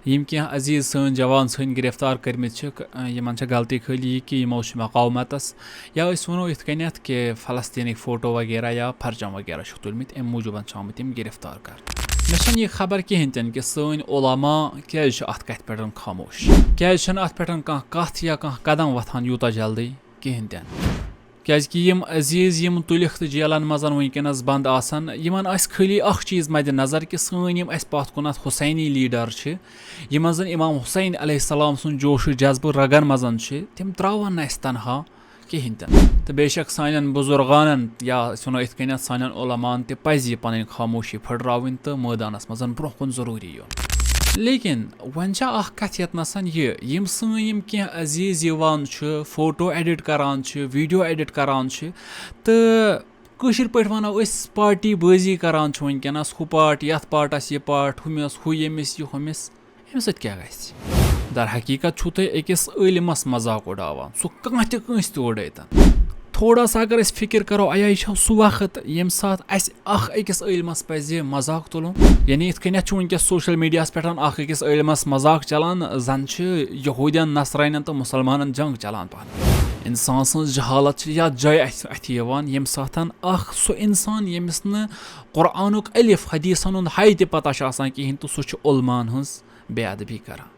यम क्या अजीज सन जवान सन गिरफ्तार कर्मित यमन गलती खाली यह कि यमो मकावमतस या वो इत कनत कि फलस्तीनिक फोटो वगैरह या फर्जम वगैरह तुलमित अम मूजूब आमत गिरफ्तार कर मे यह खबर कहें तन कि सन उलमा क्या अत कथ पे खामोश क्या अत पे कथ या कदम वथान यूता जल्दी कहें तन क्या अजीज तुलिक तो जेलन मज वनकस बंद आसान यमन खाली चीज़ मद नज़र कि सन पथ कुन हुसैनी लीडर यमन जन इमाम हुसैन अलैहिस्सलाम सुन जोश जज्बह रगन मज तम त्रावन तनहा कहें तो बेशक सान बुजुर्गान या वो इत कन सान उलमान तज पन खामोशी फटरावन तो मैदानस मज ब्रोह कुन जरूरी यो लेकिन वन कथ यतनसन यम सन क्या अजीज फोटो एडिट करान वीडियो एडिट करान तो कशिर पे वनो पार्टी बाजी करान वनकस हु पार्ट यथ पार्टस यह पार्ट हुमिस हु यमिस यह हुमिस अम सत क्या दर हकीकत छु तुम अकिस इलमस मजाक उड़ावान सह कस उड़े थोड़ा सा अगर फिक्र करो आया यह सह वक्त ये सात अकिस इलमस पे मजाक तुलन यानी इत कन वनकस सोशल मीडिया पे अकिस इलमस मजाक चलान जन यहूदियन नसरानियन तो मुसलमान जंग चलान पान इंसान सज जहालत या जय अथ ये सात सह इंसान यमिस न कुरानुक अलिफ हदीसन हाय पता कहें तो सह उलमान हज बेअदबी करान।